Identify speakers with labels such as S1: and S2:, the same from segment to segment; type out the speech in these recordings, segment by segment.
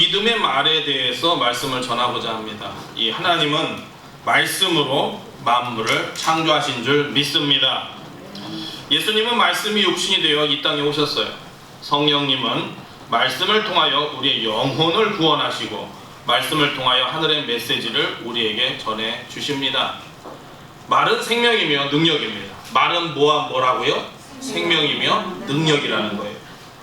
S1: 믿음의 말에 대해서 말씀을 전하고자 합니다. 이 하나님은 말씀으로 만물을 창조하신 줄 믿습니다. 예수님은 말씀이 육신이 되어 이 땅에 오셨어요. 성령님은 말씀을 통하여 우리의 영혼을 구원하시고 말씀을 통하여 하늘의 메시지를 우리에게 전해 주십니다. 말은 생명이며 능력입니다. 말은 뭐라고요? 생명이며 능력이라는 거예요.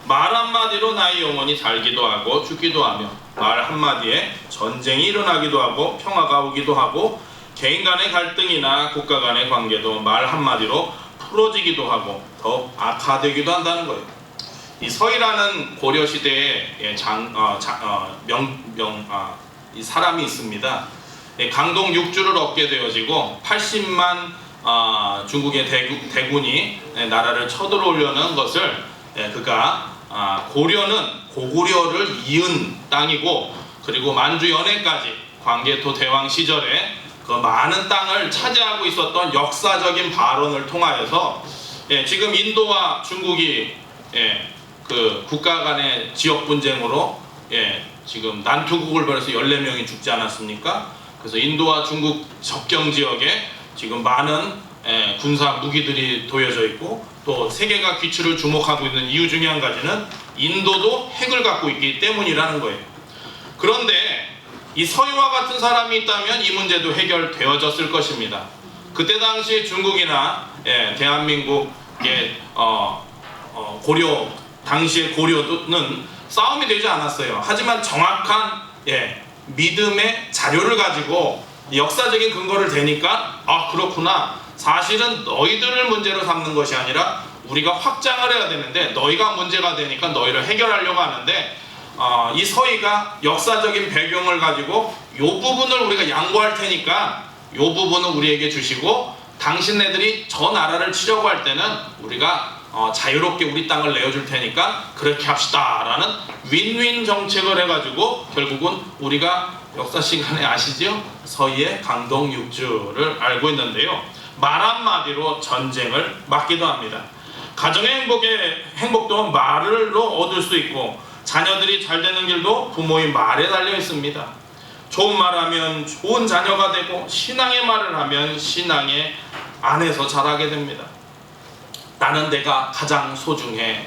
S1: 말 한마디로 나의 영혼이 살기도 하고 죽기도 하며 말 한마디에 전쟁이 일어나기도 하고 평화가 오기도 하고 개인 간의 갈등이나 국가 간의 관계도 말 한마디로 풀어지기도 하고 더 악화되기도 한다는 거예요. 이 서희라는 고려 시대에 이 사람이 있습니다. 강동 6주를 얻게 되어지고 80만 중국의 대군이 나라를 쳐들어오려는 것을 그가 고려는 고구려를 이은 땅이고 그리고 만주 연해까지 광개토 대왕 시절에 그 많은 땅을 차지하고 있었던 역사적인 발언을 통하여서 지금 인도와 중국이 그 국가 간의 지역 분쟁으로 지금 난투국을 벌여서 14명이 죽지 않았습니까? 그래서 인도와 중국 접경 지역에 지금 많은 군사 무기들이 도여져 있고 또 세계가 귀추를 주목하고 있는 이유 중에 한 가지는 인도도 핵을 갖고 있기 때문이라는 거예요. 그런데 이 서희와 같은 사람이 있다면 이 문제도 해결되어졌을 것입니다. 그때 당시 중국이나 대한민국의 고려 당시의 고려는 싸움이 되지 않았어요. 하지만 정확한 믿음의 자료를 가지고 역사적인 근거를 대니까 그렇구나. 사실은 너희들을 문제로 삼는 것이 아니라 우리가 확장을 해야 되는데 너희가 문제가 되니까 너희를 해결하려고 하는데 이 서희가 역사적인 배경을 가지고 이 부분을 우리가 양보할 테니까 이 부분을 우리에게 주시고 당신네들이 저 나라를 치려고 할 때는 우리가 자유롭게 우리 땅을 내어줄 테니까 그렇게 합시다 라는 윈윈 정책을 해가지고 결국은 우리가 역사 시간에 아시죠? 서희의 강동 6주를 알고 있는데요. 말 한마디로 전쟁을 막기도 합니다. 가정의 행복도 말로 얻을 수 있고 자녀들이 잘 되는 길도 부모의 말에 달려 있습니다. 좋은 말 하면 좋은 자녀가 되고 신앙의 말을 하면 신앙의 안에서 자라게 됩니다. 나는 내가 가장 소중해.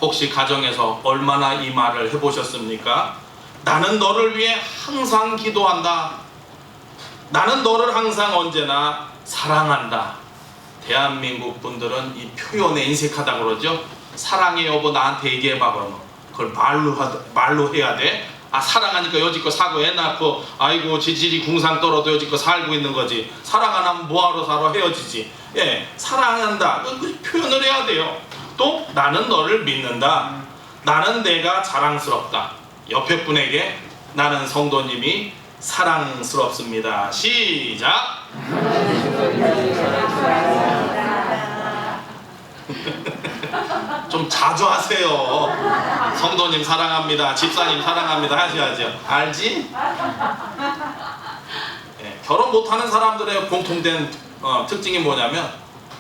S1: 혹시 가정에서 얼마나 이 말을 해보셨습니까? 나는 너를 위해 항상 기도한다. 나는 너를 항상 언제나 사랑한다. 대한민국 분들은 이 표현에 인색하다고 그러죠. 사랑해 여보 나한테 얘기해봐 그러면 그걸 말로 해야 돼. 사랑하니까 여지껏 사고 애 낳고 아이고 지질이 궁상 떨어도 여지껏 살고 있는 거지. 사랑 안 하면 뭐하러 살아 헤어지지. 사랑한다. 그 표현을 해야 돼요. 또 나는 너를 믿는다. 나는 내가 자랑스럽다. 옆에 분에게 나는 성도님이 사랑스럽습니다. 시작. 좀 자주 하세요. 성도님 사랑합니다. 집사님 사랑합니다 하셔야죠. 알지? 결혼 못하는 사람들의 공통된 특징이 뭐냐면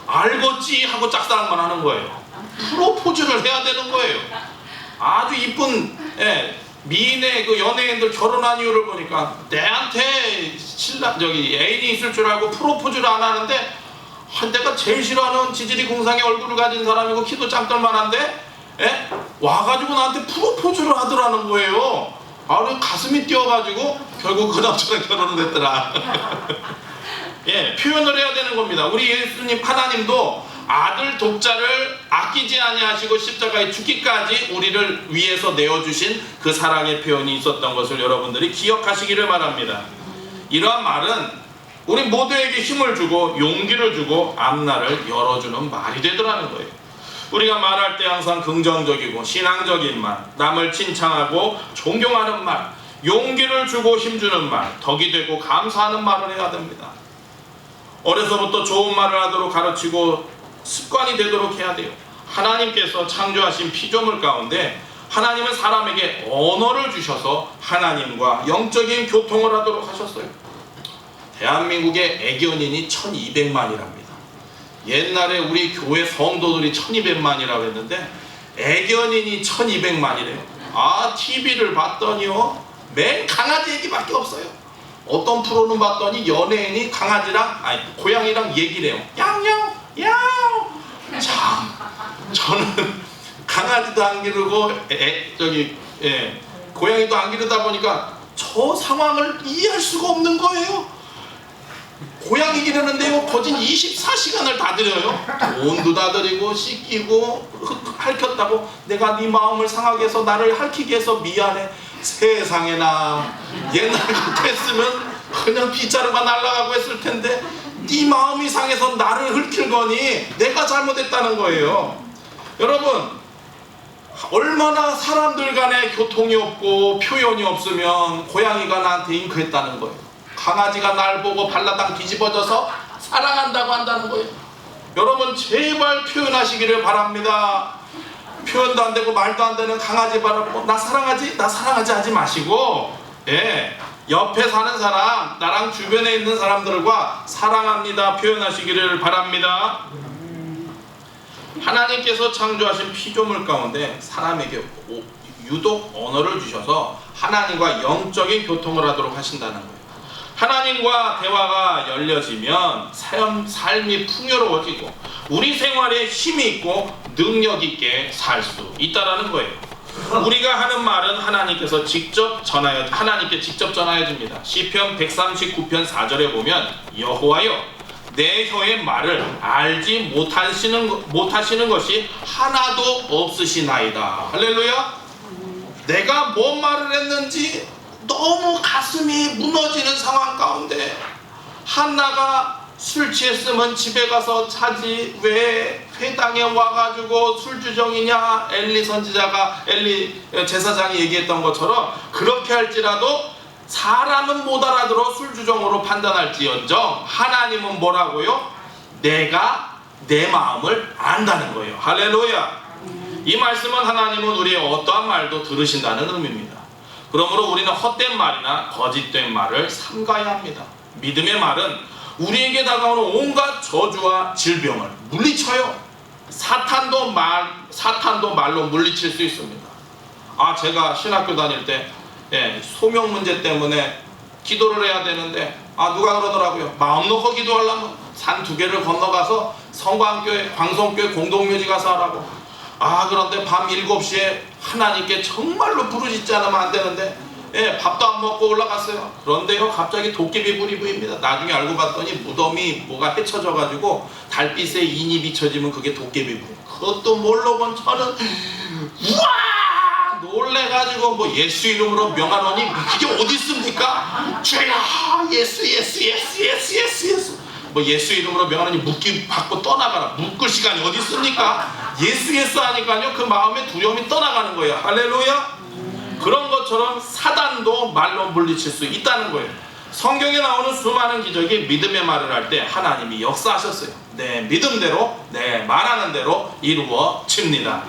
S1: 알겠지 하고 짝사랑만 하는 거예요. 프로포즈를 해야 되는 거예요. 아주 이쁜 미인의 그 연예인들 결혼한 이유를 보니까 내한테 애인이 있을 줄 알고 프로포즈를 안 하는데 내가 제일 싫어하는 지질이 궁상의 얼굴을 가진 사람이고 키도 짱떨만한데 와가지고 나한테 프로포즈를 하더라는 거예요. 가슴이 뛰어가지고 결국 그 남자랑 결혼을 했더라. 표현을 해야 되는 겁니다. 우리 예수님 하나님도 아들 독자를 아끼지 아니하시고 십자가에 죽기까지 우리를 위해서 내어주신 그 사랑의 표현이 있었던 것을 여러분들이 기억하시기를 바랍니다. 이러한 말은 우리 모두에게 힘을 주고 용기를 주고 앞날을 열어주는 말이 되더라는 거예요. 우리가 말할 때 항상 긍정적이고 신앙적인 말, 남을 칭찬하고 존경하는 말, 용기를 주고 힘주는 말, 덕이 되고 감사하는 말을 해야 됩니다. 어려서부터 좋은 말을 하도록 가르치고 습관이 되도록 해야 돼요. 하나님께서 창조하신 피조물 가운데 하나님은 사람에게 언어를 주셔서 하나님과 영적인 교통을 하도록 하셨어요. 대한민국의 애견인이 1200만이랍니다. 옛날에 우리 교회 성도들이 1200만이라고 했는데 애견인이 1200만이래요. TV를 봤더니요, 맨 강아지 얘기밖에 없어요. 어떤 프로는 봤더니 연예인이 고양이랑 얘기를 해요. 야옹야옹 야옹. 참, 저는 강아지도 안 기르고 고양이도 안 기르다 보니까 저 상황을 이해할 수가 없는 거예요. 고양이 기르는데요, 거진 24시간을 다 들여요. 돈도 다 들이고 씻기고 핥혔다고 내가 네 마음을 상하게 해서 나를 핥히게 해서 미안해. 세상에나, 옛날 같았으면 그냥 빗자루가 날아가고 했을 텐데 네 마음이 상해서 나를 핥힐 거니 내가 잘못했다는 거예요. 여러분, 얼마나 사람들 간에 교통이 없고 표현이 없으면 고양이가 나한테 잉크했다는 거예요. 강아지가 날 보고 발라당 뒤집어져서 사랑한다고 한다는 거예요. 여러분, 제발 표현하시기를 바랍니다. 표현도 안 되고 말도 안 되는 강아지 바라보고 나 사랑하지 하지 마시고, 옆에 사는 사람, 나랑 주변에 있는 사람들과 사랑합니다 표현하시기를 바랍니다. 하나님께서 창조하신 피조물 가운데 사람에게 유독 언어를 주셔서 하나님과 영적인 교통을 하도록 하신다는 거예요. 하나님과 대화가 열려지면 삶이 풍요로워지고 우리 생활에 힘이 있고 능력 있게 살 수 있다라는 거예요. 우리가 하는 말은 하나님께 직접 전하여 줍니다. 시편 139편 4절에 보면 여호와여, 내 혀의 말을 알지 못하시는 것이 하나도 없으시나이다. 할렐루야. 내가 뭔 말을 했는지 너무 가슴이 무너지는 상황 가운데, 한나가 술 취했으면 집에 가서 자지 왜 회당에 와가지고 술주정이냐, 엘리 제사장이 얘기했던 것처럼 그렇게 할지라도 사람은 못 알아들어 술주정으로 판단할지언정 하나님은 뭐라고요? 내가 내 마음을 안다는 거예요. 할렐루야. 이 말씀은 하나님은 우리의 어떠한 말도 들으신다는 의미입니다. 그러므로 우리는 헛된 말이나 거짓된 말을 삼가야 합니다. 믿음의 말은 우리에게 다가오는 온갖 저주와 질병을 물리쳐요. 사탄도 말로 물리칠 수 있습니다. 제가 신학교 다닐 때 소명 문제 때문에 기도를 해야 되는데 누가 그러더라고요. 마음 놓고 기도하려면 산 2개를 건너가서 성광교회, 광성교회 공동묘지 가서 하라고. 그런데 밤 7시에 하나님께 정말로 부르짖지 않으면 안 되는데 밥도 안 먹고 올라갔어요. 그런데요, 갑자기 도깨비 불이 보입니다. 나중에 알고 봤더니 무덤이 뭐가 헤쳐져 가지고 달빛에 인이 비춰지면 그게 도깨비 불. 그것도 모르고 저는 우와 놀래가지고 뭐 예수 이름으로 명하노니 그게 어디 있습니까? 주여 예수 뭐 예수 이름으로 명하노니 묻기 받고 떠나가라. 묶을 시간이 어디 있습니까? 예수 하니까요, 그 마음의 두려움이 떠나가는 거예요. 할렐루야. 그런 것처럼 사단도 말로 물리칠 수 있다는 거예요. 성경에 나오는 수많은 기적이 믿음의 말을 할 때 하나님이 역사하셨어요. 내 믿음대로, 내 말하는 대로 이루어집니다.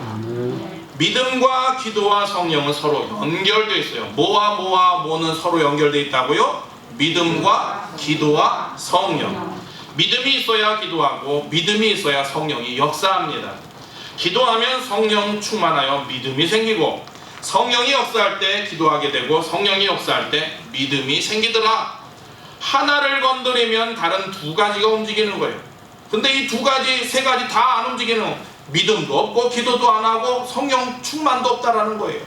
S1: 믿음과 기도와 성령은 서로 연결되어 있어요. 뭐는 서로 연결되어 있다고요? 믿음과 기도와 성령. 믿음이 있어야 기도하고 믿음이 있어야 성령이 역사합니다. 기도하면 성령 충만하여 믿음이 생기고, 성령이 역사할 때 기도하게 되고 성령이 역사할 때 믿음이 생기더라. 하나를 건드리면 다른 2가지가 움직이는 거예요. 근데 이 3가지 다 안 움직이는, 믿음도 없고 기도도 안 하고 성령 충만도 없다라는 거예요.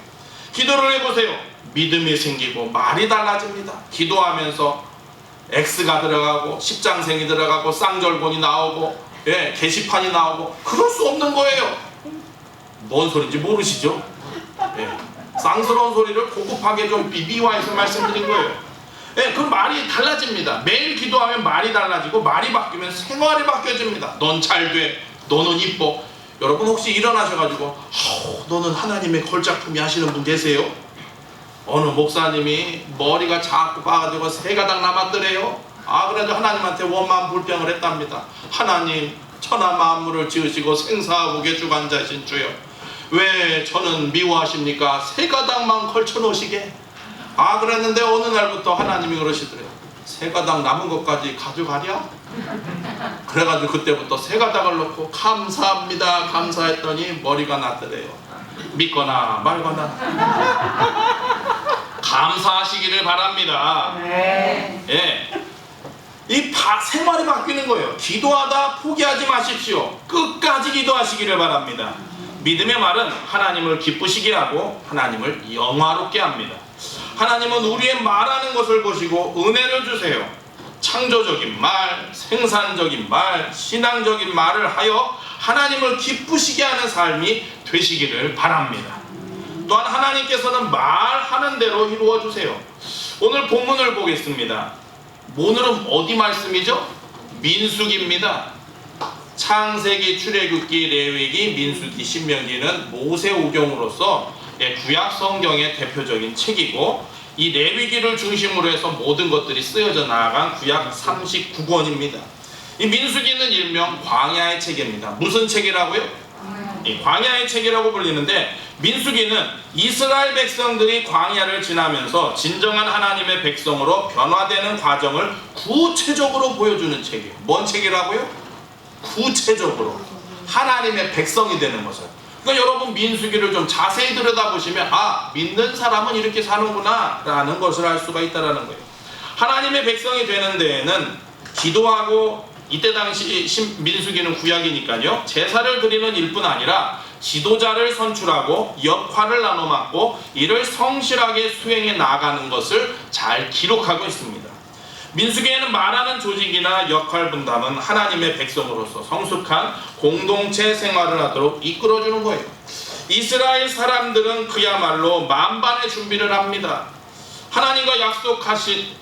S1: 기도를 해보세요. 믿음이 생기고 말이 달라집니다. 기도하면서 X가 들어가고 십장생이 들어가고 쌍절곤이 나오고 게시판이 나오고, 그럴 수 없는 거예요. 뭔 소리인지 모르시죠? 쌍스러운 소리를 고급하게 좀 비비화해서 말씀드린 거예요. 그 말이 달라집니다. 매일 기도하면 말이 달라지고, 말이 바뀌면 생활이 바뀌어집니다. 넌 잘 돼, 너는 이뻐. 여러분 혹시 일어나셔가지고 너는 하나님의 걸작품이 하시는 분 계세요? 어느 목사님이 머리가 자꾸 빠가지고 3가닥 남았더래요. 그래도 하나님한테 원만 불평을 했답니다. 하나님, 천하 만물을 지으시고 생사복의 주관자이신 주여, 왜 저는 미워하십니까? 3가닥만 걸쳐 놓으시게. 그랬는데 어느 날부터 하나님이 그러시더래요. 3가닥 남은 것까지 가져가랴? 그래가지고 그때부터 3가닥을 넣고 감사합니다 감사했더니 머리가 났더래요. 믿거나 말거나 감사하시기를 바랍니다. 예. 생활이 바뀌는 거예요. 기도하다 포기하지 마십시오. 끝까지 기도하시기를 바랍니다. 믿음의 말은 하나님을 기쁘시게 하고 하나님을 영화롭게 합니다. 하나님은 우리의 말하는 것을 보시고 은혜를 주세요. 창조적인 말, 생산적인 말, 신앙적인 말을 하여 하나님을 기쁘시게 하는 삶이 되시기를 바랍니다. 또한 하나님께서는 말하는 대로 이루어 주세요. 오늘 본문을 보겠습니다. 오늘은 어디 말씀이죠? 민수기입니다. 창세기, 출애굽기, 레위기, 민수기, 신명기는 모세오경으로서 구약 성경의 대표적인 책이고, 이 레위기를 중심으로 해서 모든 것들이 쓰여져 나아간 구약 39권입니다. 이 민수기는 일명 광야의 책입니다. 무슨 책이라고요? 광야의 책이라고 불리는데, 민수기는 이스라엘 백성들이 광야를 지나면서 진정한 하나님의 백성으로 변화되는 과정을 구체적으로 보여주는 책이에요. 뭔 책이라고요? 구체적으로 하나님의 백성이 되는 것을. 그러니까 여러분 민수기를 좀 자세히 들여다보시면 믿는 사람은 이렇게 사는구나 라는 것을 알 수가 있다는 거예요. 하나님의 백성이 되는 데에는 기도하고, 이때 당시 민수기는 구약이니까요, 제사를 드리는 일뿐 아니라 지도자를 선출하고 역할을 나눠 맡고 이를 성실하게 수행해 나가는 것을 잘 기록하고 있습니다. 민수기에는 말하는 조직이나 역할 분담은 하나님의 백성으로서 성숙한 공동체 생활을 하도록 이끌어주는 거예요. 이스라엘 사람들은 그야말로 만반의 준비를 합니다. 하나님과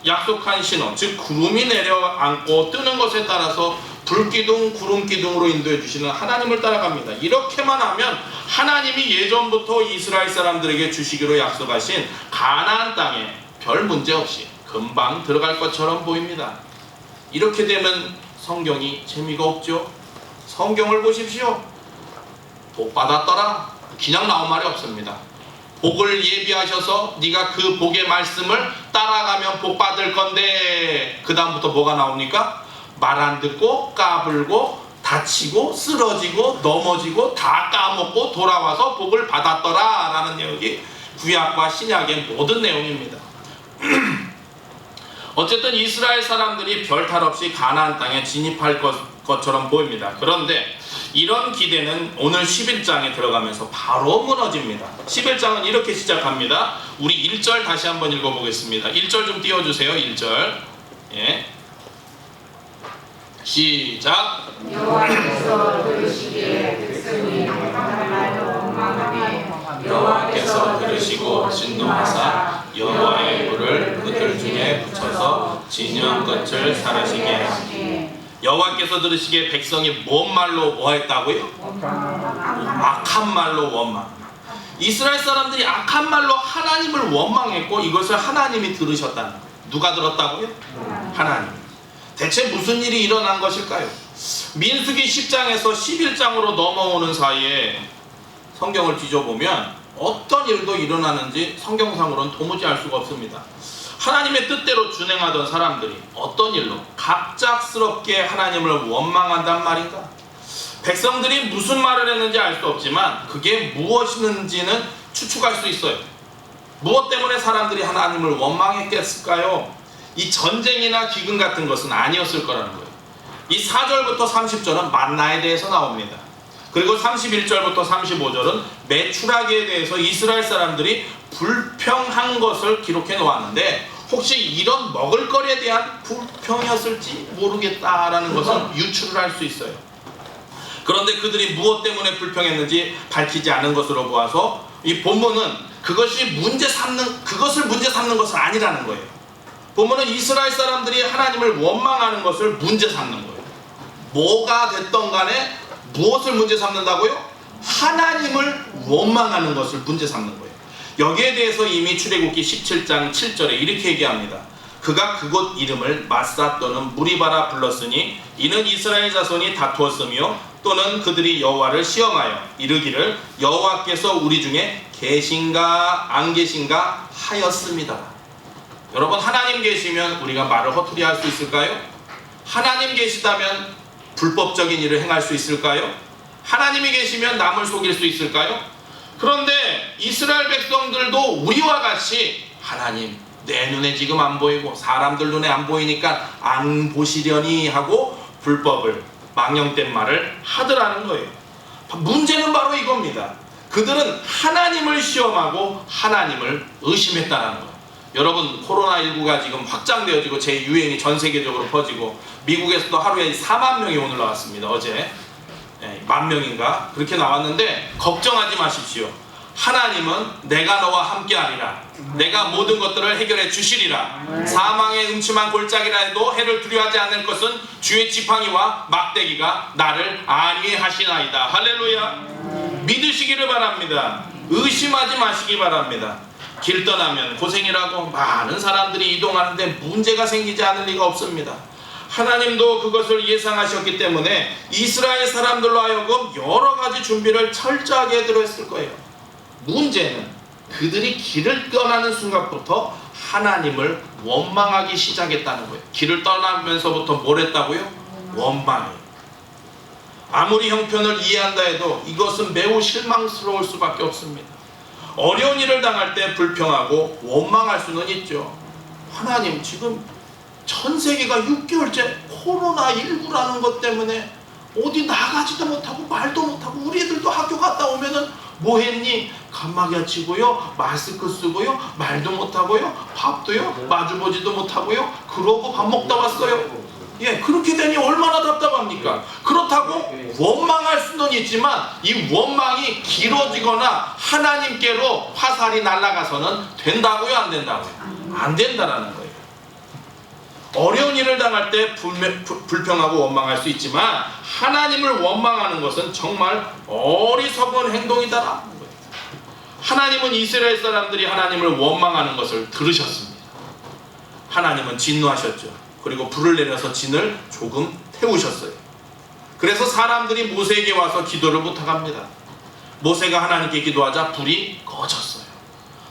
S1: 약속한 신호, 즉 구름이 내려앉고 뜨는 것에 따라서 불기둥, 구름기둥으로 인도해 주시는 하나님을 따라갑니다. 이렇게만 하면 하나님이 예전부터 이스라엘 사람들에게 주시기로 약속하신 가나안 땅에 별 문제 없이 금방 들어갈 것처럼 보입니다. 이렇게 되면 성경이 재미가 없죠. 성경을 보십시오. 복 받았더라, 그냥 나온 말이 없습니다. 복을 예비하셔서 네가 그 복의 말씀을 따라가면 복 받을 건데, 그 다음부터 뭐가 나옵니까? 말 안 듣고 까불고 다치고 쓰러지고 넘어지고 다 까먹고 돌아와서 복을 받았더라 라는 내용이 구약과 신약의 모든 내용입니다. 어쨌든 이스라엘 사람들이 별탈 없이 가나안 땅에 진입할 것처럼 보입니다. 그런데 이런 기대는 오늘 11장에 들어가면서 바로 무너집니다. 11장은 이렇게 시작합니다. 우리 1절 다시 한번 읽어보겠습니다. 1절 좀 띄워주세요. 1절. 예. 시작.
S2: 여호와께서 들으시기에 백성이 악한 말로 원망하되
S1: 여호와께서 들으시고 진노하사 여호와의 불을 그들 중에 붙여서 진영 끝을 사르시게 하시니. 여호와께서 들으시기에 백성이 뭔 말로 뭐 했다고요? 악한 말로 원망. 이스라엘 사람들이 악한 말로 하나님을 원망했고 이것을 하나님이 들으셨다는 거예요. 누가 들었다고요? 하나님. 대체 무슨 일이 일어난 것일까요? 민수기 10장에서 11장으로 넘어오는 사이에 성경을 뒤져보면 어떤 일도 일어나는지 성경상으로는 도무지 알 수가 없습니다. 하나님의 뜻대로 준행하던 사람들이 어떤 일로 갑작스럽게 하나님을 원망한단 말인가? 백성들이 무슨 말을 했는지 알 수 없지만 그게 무엇이는지는 추측할 수 있어요. 무엇 때문에 사람들이 하나님을 원망했겠을까요? 이 전쟁이나 기근 같은 것은 아니었을 거라는 거예요. 이 4절부터 30절은 만나에 대해서 나옵니다. 그리고 31절부터 35절은 메추라기에 대해서 이스라엘 사람들이 불평한 것을 기록해 놓았는데, 혹시 이런 먹을거리에 대한 불평이었을지 모르겠다라는 것은 유추를 할 수 있어요. 그런데 그들이 무엇 때문에 불평했는지 밝히지 않은 것으로 보아서 이 본문은 그것을 문제 삼는 것은 아니라는 거예요. 본문은 이스라엘 사람들이 하나님을 원망하는 것을 문제 삼는 거예요. 뭐가 됐던 간에 무엇을 문제 삼는다고요? 하나님을 원망하는 것을 문제 삼는 거예요. 여기에 대해서 이미 출애굽기 17장 7절에 이렇게 얘기합니다. 그가 그곳 이름을 마사 또는 무리바라 불렀으니 이는 이스라엘 자손이 다투었으며 또는 그들이 여호와를 시험하여 이르기를 여호와께서 우리 중에 계신가 안 계신가 하였습니다. 여러분, 하나님 계시면 우리가 말을 허투루 할 수 있을까요? 하나님 계시다면 불법적인 일을 행할 수 있을까요? 하나님이 계시면 남을 속일 수 있을까요? 그런데 이스라엘 백성들도 우리와 같이 하나님 내 눈에 지금 안 보이고 사람들 눈에 안 보이니까 안 보시려니 하고 불법을 망령된 말을 하더라는 거예요. 문제는 바로 이겁니다. 그들은 하나님을 시험하고 하나님을 의심했다는 거예요. 여러분, 코로나19가 지금 확장되어지고 재유행이 전 세계적으로 퍼지고 미국에서도 하루에 4만 명이 오늘 나왔습니다. 어제 10,000명인가 그렇게 나왔는데 걱정하지 마십시오. 하나님은 내가 너와 함께하리라. 내가 모든 것들을 해결해 주시리라. 사망의 음침한 골짜기라 해도 해를 두려워하지 않을 것은 주의 지팡이와 막대기가 나를 안위하시나이다. 할렐루야. 믿으시기를 바랍니다. 의심하지 마시기 바랍니다. 길 떠나면 고생이라고 많은 사람들이 이동하는데 문제가 생기지 않을 리가 없습니다. 하나님도 그것을 예상하셨기 때문에 이스라엘 사람들로 하여금 여러 가지 준비를 철저하게 해드렸을 거예요. 문제는 그들이 길을 떠나는 순간부터 하나님을 원망하기 시작했다는 거예요. 길을 떠나면서부터 뭘 했다고요? 원망해요. 아무리 형편을 이해한다 해도 이것은 매우 실망스러울 수밖에 없습니다. 어려운 일을 당할 때 불평하고 원망할 수는 있죠. 하나님, 지금 전 세계가 6개월째 코로나19라는 것 때문에 어디 나가지도 못하고 말도 못하고 우리 애들도 학교 갔다 오면은 뭐 했니? 감마개 치고요, 마스크 쓰고요, 말도 못하고요, 밥도요, 마주보지도 못하고요, 그러고 밥 먹다 왔어요. 예, 그렇게 되니 얼마나 답답합니까? 그렇다고 원망할 수는 있지만 이 원망이 길어지거나 하나님께로 화살이 날아가서는 된다고요, 안 된다고요? 안 된다라는 거예요. 어려운 일을 당할 때 불평하고 원망할 수 있지만 하나님을 원망하는 것은 정말 어리석은 행동이다라는 거예요. 하나님은 이스라엘 사람들이 하나님을 원망하는 것을 들으셨습니다. 하나님은 진노하셨죠. 그리고 불을 내려서 진을 조금 태우셨어요. 그래서 사람들이 모세에게 와서 기도를 부탁합니다. 모세가 하나님께 기도하자 불이 꺼졌어요.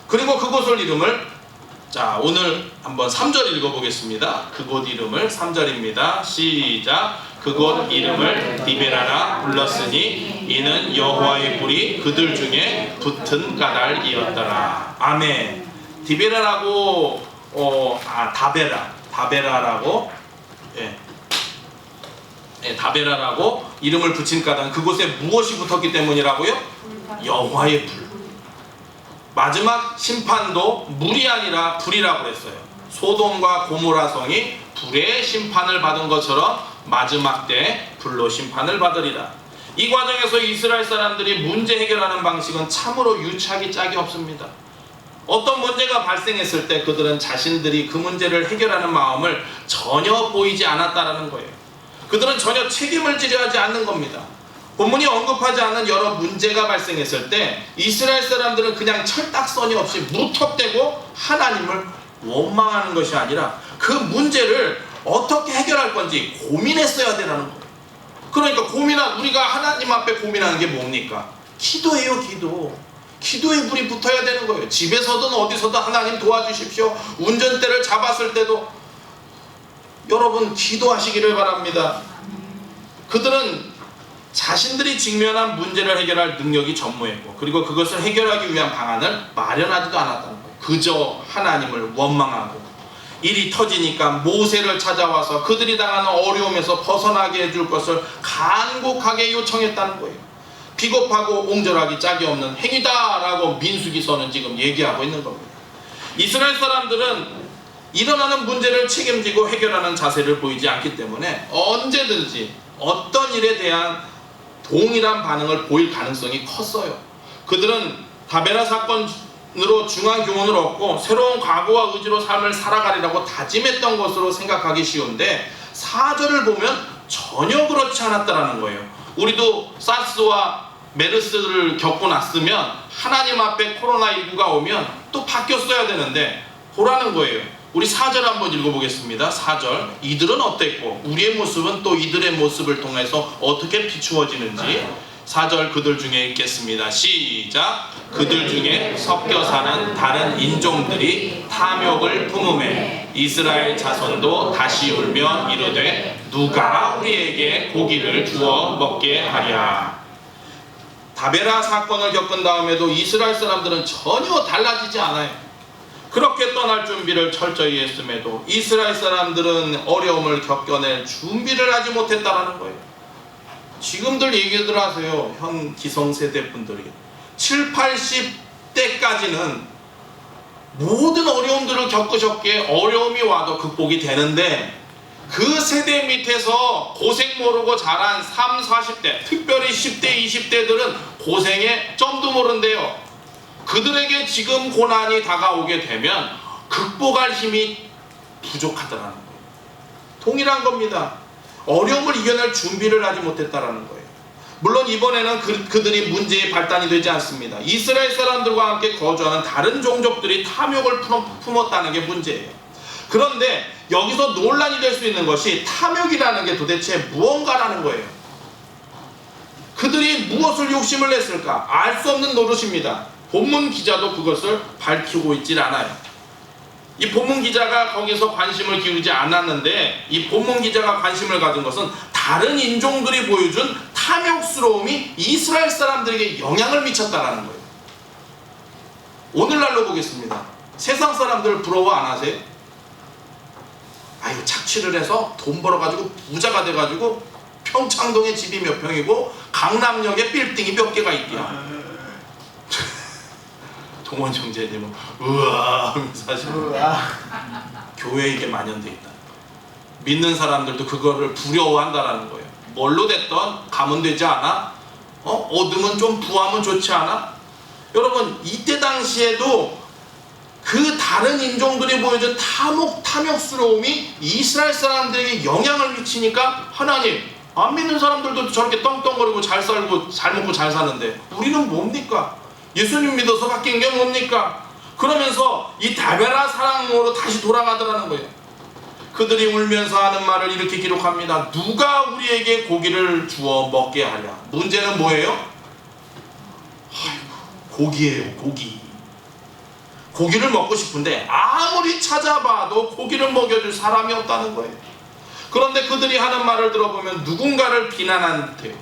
S1: 그리고 그곳을 이름을, 자, 오늘 한번 3절 읽어보겠습니다. 그곳 이름을 3절입니다. 시작. 그곳 이름을 디베라라 불렀으니 이는 여호와의 불이 그들 중에 붙은 까닭이었더라. 아멘. 디베라라고 다베라라고 다베라라고 이름을 붙인 까닭은 그곳에 무엇이 붙었기 때문이라고요? 여호와의 불. 마지막 심판도 물이 아니라 불이라고 했어요. 소돔과 고모라 성이 불의 심판을 받은 것처럼 마지막 때 불로 심판을 받으리라. 이 과정에서 이스라엘 사람들이 문제 해결하는 방식은 참으로 유치하기 짝이 없습니다. 어떤 문제가 발생했을 때 그들은 자신들이 그 문제를 해결하는 마음을 전혀 보이지 않았다라는 거예요. 그들은 전혀 책임을 지려 하지 않는 겁니다. 본문이 언급하지 않은 여러 문제가 발생했을 때 이스라엘 사람들은 그냥 철딱서니 없이 무턱대고 하나님을 원망하는 것이 아니라 그 문제를 어떻게 해결할 건지 고민했어야 되라는 거예요. 그러니까 우리가 하나님 앞에 고민하는 게 뭡니까? 기도예요, 기도. 기도에 불이 붙어야 되는 거예요. 집에서든 어디서든 하나님 도와주십시오. 운전대를 잡았을 때도 여러분 기도하시기를 바랍니다. 그들은 자신들이 직면한 문제를 해결할 능력이 전무했고 그리고 그것을 해결하기 위한 방안을 마련하지도 않았다는 거예요. 그저 하나님을 원망하고 일이 터지니까 모세를 찾아와서 그들이 당하는 어려움에서 벗어나게 해줄 것을 간곡하게 요청했다는 거예요. 비겁하고 옹졸하기 짝이 없는 행위다라고 민수기서는 지금 얘기하고 있는 겁니다. 이스라엘 사람들은 일어나는 문제를 책임지고 해결하는 자세를 보이지 않기 때문에 언제든지 어떤 일에 대한 동일한 반응을 보일 가능성이 컸어요. 그들은 다베라 사건으로 중한 교훈을 얻고 새로운 각오와 의지로 삶을 살아가리라고 다짐했던 것으로 생각하기 쉬운데 4절을 보면 전혀 그렇지 않았다는 거예요. 우리도 사스와 메르스를 겪고 났으면 하나님 앞에 코로나19가 오면 또 바뀌었어야 되는데 보라는 거예요. 우리 4절 한번 읽어보겠습니다. 4절. 이들은 어땠고 우리의 모습은 또 이들의 모습을 통해서 어떻게 비추어지는지 4절 그들 중에 읽겠습니다. 시작. 그들 중에 섞여 사는 다른 인종들이 탐욕을 품음에 이스라엘 자손도 다시 울며 이르되 누가 우리에게 고기를 주어 먹게 하랴. 다베라 사건을 겪은 다음에도 이스라엘 사람들은 전혀 달라지지 않아요. 그렇게 떠날 준비를 철저히 했음에도 이스라엘 사람들은 어려움을 겪어낼 준비를 하지 못했다라는 거예요. 지금들 얘기들 하세요. 현 기성세대 분들이 7, 80대까지는 모든 어려움들을 겪으셨기에 어려움이 와도 극복이 되는데, 그 세대 밑에서 고생 모르고 자란 3, 40대, 특별히 10대, 20대들은 고생에 점도 모른대요. 그들에게 지금 고난이 다가오게 되면 극복할 힘이 부족하다라는 거예요. 동일한 겁니다. 어려움을 이겨낼 준비를 하지 못했다라는 거예요. 물론 이번에는 그들이 문제의 발단이 되지 않습니다. 이스라엘 사람들과 함께 거주하는 다른 종족들이 탐욕을 품었다는 게 문제예요. 그런데 여기서 논란이 될 수 있는 것이 탐욕이라는 게 도대체 무언가라는 거예요. 그들이 무엇을 욕심을 냈을까? 알 수 없는 노릇입니다. 본문 기자도 그것을 밝히고 있질 않아요. 이 본문 기자가 거기서 관심을 기울이지 않았는데, 이 본문 기자가 관심을 가진 것은 다른 인종들이 보여준 탐욕스러움이 이스라엘 사람들에게 영향을 미쳤다라는 거예요. 오늘날로 보겠습니다. 세상 사람들 부러워 안 하세요? 아유, 착취를 해서 돈 벌어가지고 부자가 돼가지고 평창동에 집이 몇 평이고 강남역에 빌딩이 몇 개가 있대요. 동원 형제님은 우와 하면서 하시는 교회에 이게 만연되어 있다. 믿는 사람들도 그거를 부러워한다라는 거예요. 뭘로 됐던 가면 되지 않아? 얻으면 좀 부하면 좋지 않아? 여러분, 이때 당시에도 그 다른 인종들이 보여준 탐욕스러움이 이스라엘 사람들에게 영향을 미치니까, 하나님, 안 믿는 사람들도 저렇게 떵떵거리고 잘 살고 잘 먹고 잘 사는데 우리는 뭡니까? 예수님 믿어서 바뀐 게 뭡니까? 그러면서 이 다베라 사랑으로 다시 돌아가더라는 거예요. 그들이 울면서 하는 말을 이렇게 기록합니다. 누가 우리에게 고기를 주어 먹게 하랴? 문제는 뭐예요? 아이고, 고기예요. 고기를 먹고 싶은데 아무리 찾아봐도 고기를 먹여줄 사람이 없다는 거예요. 그런데 그들이 하는 말을 들어보면 누군가를 비난한 듯해요.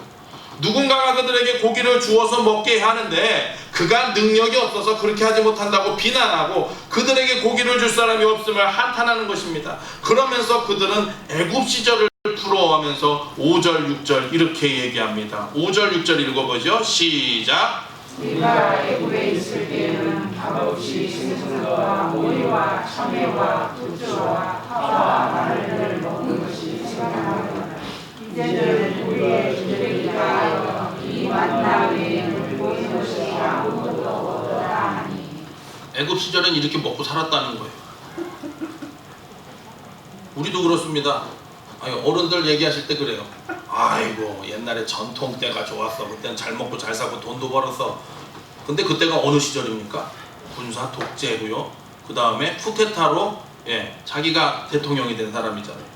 S1: 누군가가 그들에게 고기를 주어서 먹게 하는데 그가 능력이 없어서 그렇게 하지 못한다고 비난하고 그들에게 고기를 줄 사람이 없음을 한탄하는 것입니다. 그러면서 그들은 애굽 시절을 부러워하면서 5절, 6절 이렇게 얘기합니다. 5절, 6절 읽어보죠. 시작.
S2: 네가 애굽에 있을 때에는 값없이 생선과 오이와 참외와 부추와 파와 마늘을 먹는 것이 생각나거든. 이제는 우리의 주들에게 하여 이 만나 외에는 보이는 것이 아무것도 없다 하니.
S1: 애굽 시절엔 이렇게 먹고 살았다는 거예요. 우리도 그렇습니다. 아니, 어른들 얘기하실 때 그래요. 아이고, 옛날에 전통 때가 좋았어. 그때는 잘 먹고 잘 사고 돈도 벌었어. 근데 그때가 어느 시절입니까? 군사 독재고요. 그 다음에 쿠데타로 자기가 대통령이 된 사람이잖아요.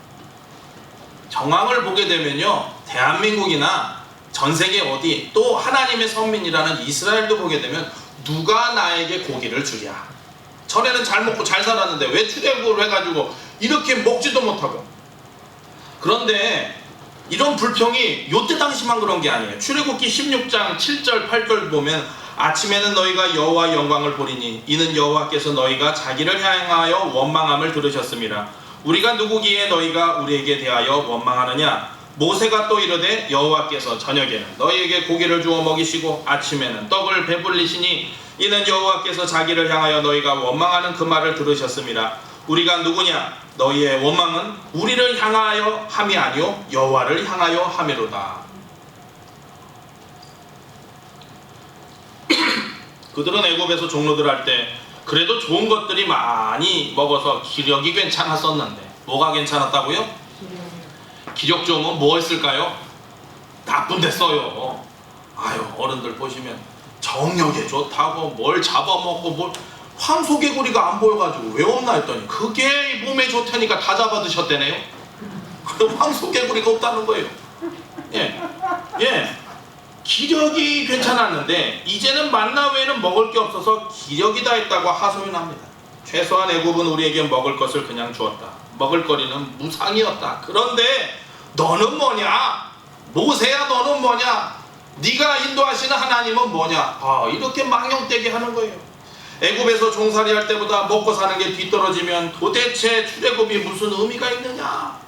S1: 정황을 보게 되면요, 대한민국이나 전 세계 어디, 또 하나님의 선민이라는 이스라엘도 보게 되면 누가 나에게 고기를 주랴? 전에는 잘 먹고 잘 살았는데 왜 출애굽을 해가지고 이렇게 먹지도 못하고. 그런데 이런 불평이 요때 당시만 그런 게 아니에요. 출애굽기 16장 7절 8절 보면 아침에는 너희가 여호와 영광을 보리니 이는 여호와께서 너희가 자기를 향하여 원망함을 들으셨음이라. 우리가 누구기에 너희가 우리에게 대하여 원망하느냐? 모세가 또 이르되 여호와께서 저녁에는 너희에게 고기를 주어 먹이시고 아침에는 떡을 배불리시니 이는 여호와께서 자기를 향하여 너희가 원망하는 그 말을 들으셨음이라. 우리가 누구냐? 너희의 원망은 우리를 향하여 함이 아니요 여호와를 향하여 함이로다. 그들은 애굽에서 종로들 할 때 그래도 좋은 것들이 많이 먹어서 기력이 괜찮았었는데, 뭐가 괜찮았다고요? 기력 좋으면 뭐 했을까요? 나쁜 데 써요. 아유, 어른들 보시면 정력에 좋다고 뭘 잡아먹고 뭘 황소개구리가 안 보여가지고 왜 없나 했더니 그게 몸에 좋다니까 다 잡아 드셨대네요. 그럼 황소개구리가 없다는 거예요. 기력이 괜찮았는데 이제는 만나 외에는 먹을 게 없어서 기력이 다 했다고 하소연합니다. 최소한 애굽은 우리에게 먹을 것을 그냥 주었다. 먹을 거리는 무상이었다. 그런데 너는 뭐냐? 모세야, 너는 뭐냐? 네가 인도하시는 하나님은 뭐냐? 이렇게 망령되게 하는 거예요. 애굽에서 종살이 할 때보다 먹고 사는 게 뒤떨어지면 도대체 출애굽이 무슨 의미가 있느냐?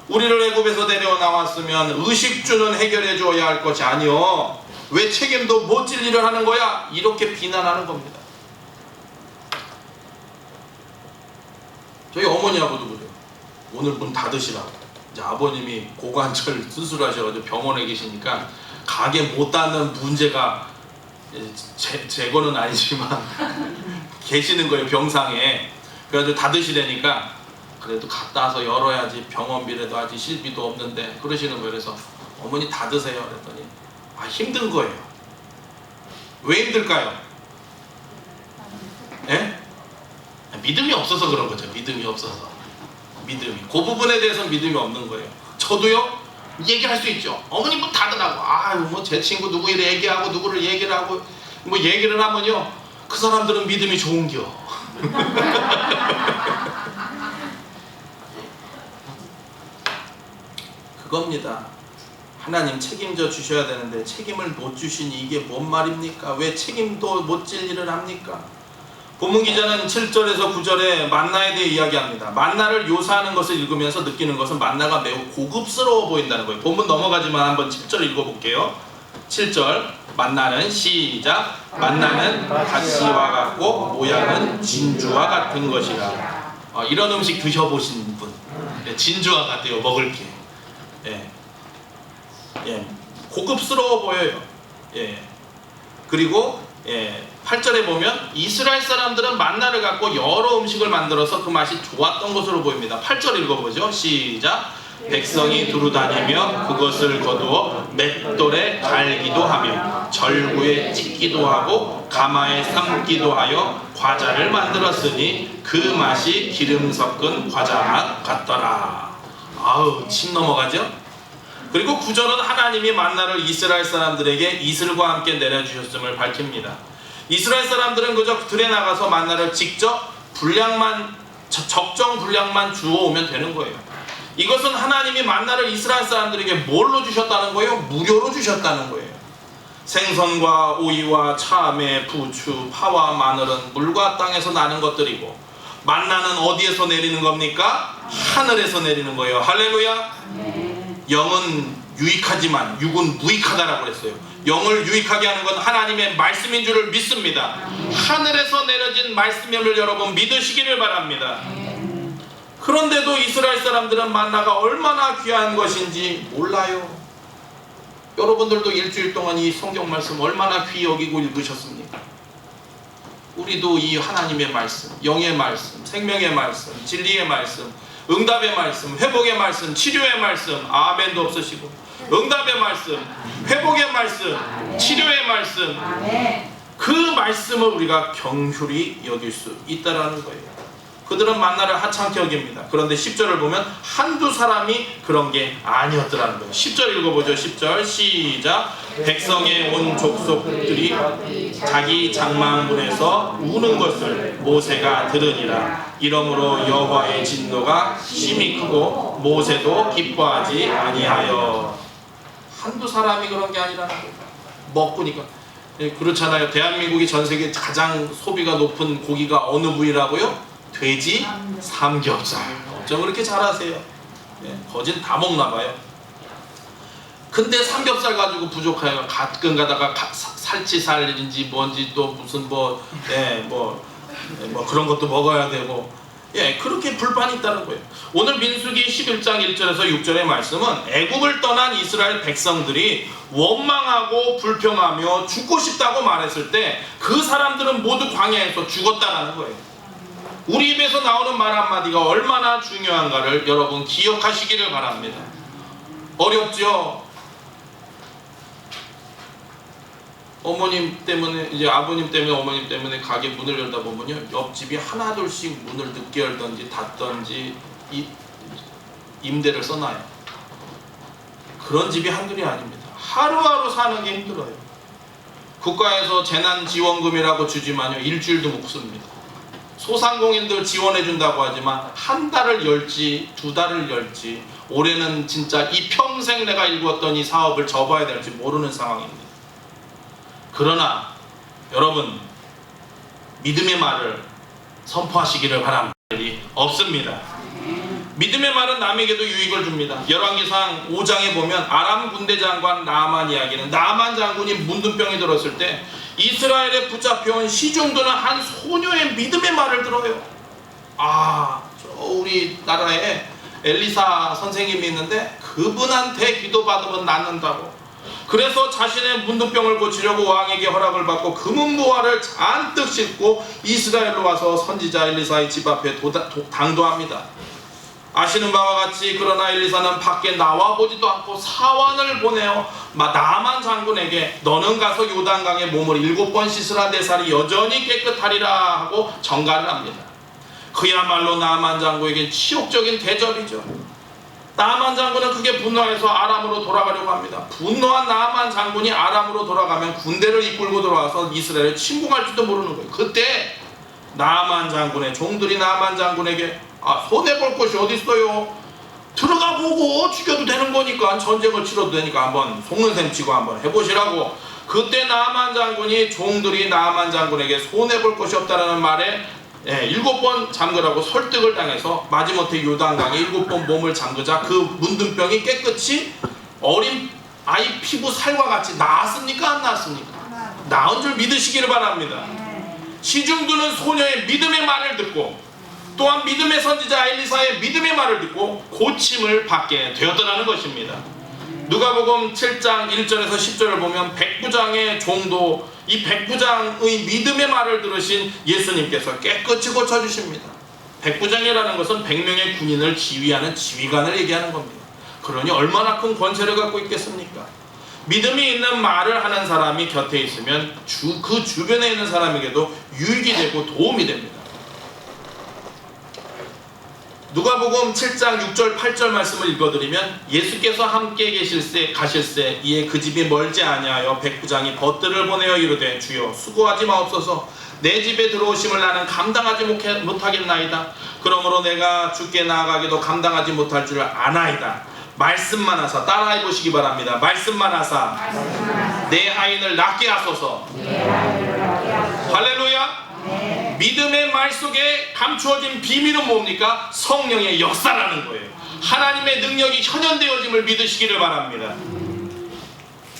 S1: 우리를 애굽에서 데려 나왔으면 의식주는 해결해 줘야 할 것이 아니요, 왜 책임도 못 질 일을 하는 거야? 이렇게 비난하는 겁니다. 저희 어머니 아버도 그래요. 오늘 문 닫으시라고. 이제 아버님이 고관절 수술하셔가지고 병원에 계시니까 가게 못 닫는 문제가 제 거는 아니지만 계시는 거예요, 병상에. 그래가지고 닫으시라니까 그래도 갔다 와서 열어야지, 병원비라도 하지, 실비도 없는데 그러시는 거예요. 그래서 어머니 닫으세요 그랬더니 힘든 거예요. 왜 힘들까요? 예? 믿음이 없어서 그런 거죠. 믿음이 없어서. 믿음이. 그 부분에 대해서 믿음이 없는 거예요. 저도요, 얘기할 수 있죠. 어머니 뭐 닫으라고. 뭐 제 친구 누구 이래 얘기하고 누구를 얘기를 하고 뭐 얘기를 하면요, 그 사람들은 믿음이 좋은겨. 그겁니다. 하나님 책임져 주셔야 되는데 책임을 못 주시니 이게 뭔 말입니까? 왜 책임도 못 질 일을 합니까? 본문 기자는 7절에서 9절에 만나에 대해 이야기합니다. 만나를 묘사하는 것을 읽으면서 느끼는 것은 만나가 매우 고급스러워 보인다는 거예요. 본문 넘어가지만 한번 7절 읽어볼게요. 7절 만나는 시작. 만나는 가시와 같고 모양은 진주와 같은 것이라. 이런 음식 드셔보신 분, 진주와 같아요. 먹을 게. 고급스러워 보여요. 그리고 8절에 보면 이스라엘 사람들은 만나를 갖고 여러 음식을 만들어서 그 맛이 좋았던 것으로 보입니다. 8절 읽어보죠. 시작. 백성이 두루 다니며 그것을 거두어 맷돌에 갈기도 하며 절구에 찢기도 하고 가마에 삶기도 하여 과자를 만들었으니 그 맛이 기름 섞은 과자 맛 같더라. 침 넘어가죠? 그리고 9절은 하나님이 만나를 이스라엘 사람들에게 이슬과 함께 내려주셨음을 밝힙니다. 이스라엘 사람들은 그저 들에 나가서 만나를 직접 적정 분량만 주워오면 되는 거예요. 이것은 하나님이 만나를 이스라엘 사람들에게 뭘로 주셨다는 거예요? 무료로 주셨다는 거예요. 생선과 오이와 참외, 부추, 파와 마늘은 물과 땅에서 나는 것들이고, 만나는 어디에서 내리는 겁니까? 하늘에서 내리는 거예요. 할렐루야. 영은 유익하지만 육은 무익하다라고 그랬어요. 영을 유익하게 하는 건 하나님의 말씀인 줄을 믿습니다. 하늘에서 내려진 말씀임을 여러분 믿으시기를 바랍니다. 그런데도 이스라엘 사람들은 만나가 얼마나 귀한 것인지 몰라요. 여러분들도 일주일 동안 이 성경 말씀 얼마나 귀히 여기고 읽으셨습니까? 우리도 이 하나님의 말씀, 영의 말씀, 생명의 말씀, 진리의 말씀, 응답의 말씀, 회복의 말씀, 치료의 말씀, 아멘도 없으시고, 응답의 말씀, 회복의 말씀, 치료의 말씀, 그 말씀을 우리가 경휼히 여길 수 있다라는 거예요. 그들은 만나를 하찮게 여깁니다. 그런데 10절을 보면 한두 사람이 그런 게 아니었더라는 거예요. 10절 읽어보죠. 10절 시작. 백성의 온 족속들이 자기 장막문에서 우는 것을 모세가 들으니라. 이러므로 여호와의 진노가 심히 크고 모세도 기뻐하지 아니하여. 한두 사람이 그런 게 아니라는 거예요. 먹고니까. 그렇잖아요. 대한민국이 전 세계 가장 소비가 높은 고기가 어느 부위라고요? 돼지 삼겹살. 어쩜 그렇게 잘하세요? 거진 다 먹나 봐요. 근데 삼겹살 가지고 부족해요. 가끔 가다가 살치살인지 뭔지 또 무슨 뭐 그런 것도 먹어야 되고, 그렇게 불판이 있다는 거예요. 오늘 민수기 11장 1절에서 6절의 말씀은 애국을 떠난 이스라엘 백성들이 원망하고 불평하며 죽고 싶다고 말했을 때 그 사람들은 모두 광야에서 죽었다라는 거예요. 우리 입에서 나오는 말 한마디가 얼마나 중요한가를 여러분 기억하시기를 바랍니다. 어렵죠? 어머님 때문에, 이제 아버님 때문에, 어머님 때문에 가게 문을 열다 보면요, 옆집이 하나둘씩 문을 늦게 열던지 닫던지 임대를 써놔요. 그런 집이 한둘이 아닙니다. 하루하루 사는 게 힘들어요. 국가에서 재난지원금이라고 주지만요, 일주일도 못 씁니다. 소상공인들 지원해준다고 하지만 한 달을 열지 두 달을 열지 올해는 진짜 이 평생 내가 일구었던 이 사업을 접어야 될지 모르는 상황입니다. 그러나 여러분, 믿음의 말을 선포하시기를 바랍니다. 없습니다. 믿음의 말은 남에게도 유익을 줍니다. 열왕기상 5장에 보면 아람 군대 장관 나아만 이야기는, 나아만 장군이 문둥병이 들었을 때 이스라엘에 붙잡혀온 시중도는 한 소녀의 믿음의 말을 들어요. 저 우리나라에 엘리사 선생님이 있는데 그분한테 기도받으면 낫는다고, 그래서 자신의 문둥병을 고치려고 왕에게 허락을 받고 금은보화를 잔뜩 싣고 이스라엘로 와서 선지자 엘리사의 집 앞에 당도합니다. 아시는 바와 같이 그러나 엘리사는 밖에 나와보지도 않고 사환을 보내어 나아만 장군에게 너는 가서 요단강에 몸을 7번 씻으라 내 살이 여전히 깨끗하리라 하고 전가를 합니다. 그야말로 나아만 장군에게 치욕적인 대접이죠. 나아만 장군은 크게 분노해서 아람으로 돌아가려고 합니다. 분노한 나아만 장군이 아람으로 돌아가면 군대를 이끌고 들어와서 이스라엘을 침공할지도 모르는 거예요. 그때 나아만 장군의 종들이 나아만 장군에게 손해볼 것이 어디 있어요? 들어가 보고 죽여도 되는 거니까, 전쟁을 치러도 되니까 한번 속는 셈 치고 한번 해보시라고. 그때 나아만 장군이, 종들이 나아만 장군에게 손해볼 것이 없다라는 말에 7번 잠그라고 설득을 당해서 마지못해 요단강에 7번 몸을 잠그자 그 문둥병이 깨끗이 어린 아이 피부 살과 같이 나았습니까? 안 나았습니까? 나은 줄 믿으시기를 바랍니다. 시중도는 소녀의 믿음의 말을 듣고 또한 믿음의 선지자 엘리사의 믿음의 말을 듣고 고침을 받게 되었더라는 것입니다. 누가복음 7장 1절에서 10절을 보면 백부장의 종도, 이 백부장의 믿음의 말을 들으신 예수님께서 깨끗이 고쳐주십니다. 백부장이라는 것은 100명의 군인을 지휘하는 지휘관을 얘기하는 겁니다. 그러니 얼마나 큰 권세를 갖고 있겠습니까? 믿음이 있는 말을 하는 사람이 곁에 있으면 그 주변에 있는 사람에게도 유익이 되고 도움이 됩니다. 누가복음 7장 6절 8절 말씀을 읽어드리면, 예수께서 함께 가실새 이에 그 집이 멀지 아니하여 백부장이 벗들을 보내어 이르되 주여 수고하지 마옵소서, 내 집에 들어오심을 나는 감당하지 못하겠나이다. 그러므로 내가 주께 나아가기도 감당하지 못할 줄 아나이다. 말씀만 하사, 따라해 보시기 바랍니다. 말씀만 하사 내 하인을 낫게 하소서. 할렐루야. 믿음의 말 속에 감추어진 비밀은 뭡니까? 성령의 역사라는 거예요. 하나님의 능력이 현현되어짐을 믿으시기를 바랍니다.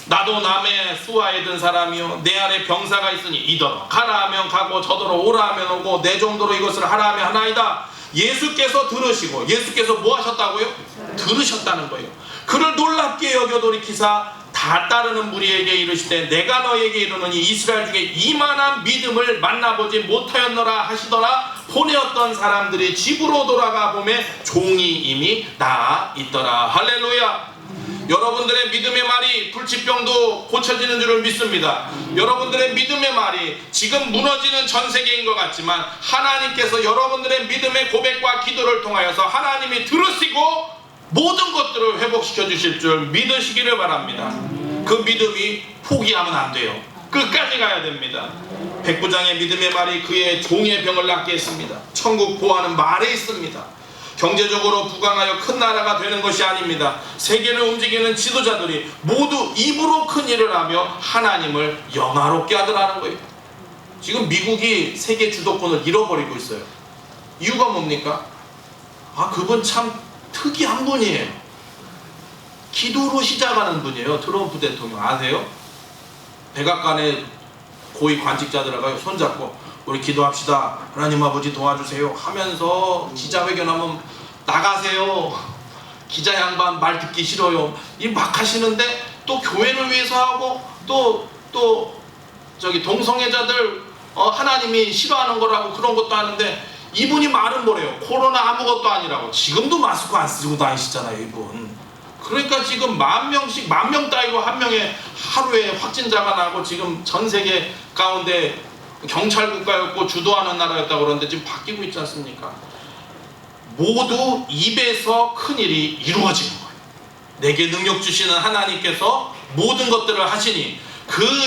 S1: 나도 남의 수하에 든 사람이요 내 안에 병사가 있으니 이더러 가라 하면 가고 저더러 오라 하면 오고 내 정도로 이것을 하라 하면 하나이다. 예수께서 들으시고, 예수께서 뭐 하셨다고요? 들으셨다는 거예요. 그를 놀랍게 여겨 돌이키사 다 따르는 무리에게 이르시되 내가 너에게 이르노니 이스라엘 중에 이만한 믿음을 만나보지 못하였노라 하시더라. 보내었던 사람들이 집으로 돌아가 보매 종이 이미 나아 있더라. 할렐루야. 여러분들의 믿음의 말이 불치병도 고쳐지는 줄을 믿습니다. 여러분들의 믿음의 말이 지금 무너지는 전 세계인 것 같지만 하나님께서 여러분들의 믿음의 고백과 기도를 통하여서 하나님이 들으시고 모든 것들을 회복시켜 주실 줄 믿으시기를 바랍니다. 그 믿음이 포기하면 안 돼요. 끝까지 가야 됩니다. 백부장의 믿음의 말이 그의 종의 병을 낫게 했습니다. 천국 보화는 말에 있습니다. 경제적으로 부강하여 큰 나라가 되는 것이 아닙니다. 세계를 움직이는 지도자들이 모두 입으로 큰 일을 하며 하나님을 영화롭게 하더라는 거예요. 지금 미국이 세계 주도권을 잃어버리고 있어요. 이유가 뭡니까? 그분 참 특이한 분이에요. 기도로 시작하는 분이에요. 트럼프 대통령 아세요? 백악관에 고위 관직자들하고 손잡고 우리 기도합시다. 하나님 아버지 도와주세요 하면서 기자회견하면 나가세요. 기자 양반 말 듣기 싫어요. 이 막 하시는데 또 교회를 위해서 하고 또 저기 동성애자들 하나님이 싫어하는 거라고 그런 것도 하는데, 이분이 말은 뭐래요? 코로나 아무것도 아니라고. 지금도 마스크 안 쓰고 다니시잖아요, 이분. 그러니까 지금 10,000명씩, 10,000명 따위로 한 명의 하루에 확진자가 나고 지금 전 세계 가운데 경찰 국가였고 주도하는 나라였다고 그러는데 지금 바뀌고 있지 않습니까? 모두 입에서 큰일이 이루어지는 거예요. 내게 능력 주시는 하나님께서 모든 것들을 하시니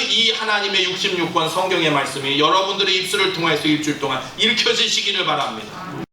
S1: 이 하나님의 66권 성경의 말씀이 여러분들의 입술을 통해서 일주일 동안 읽혀지시기를 바랍니다.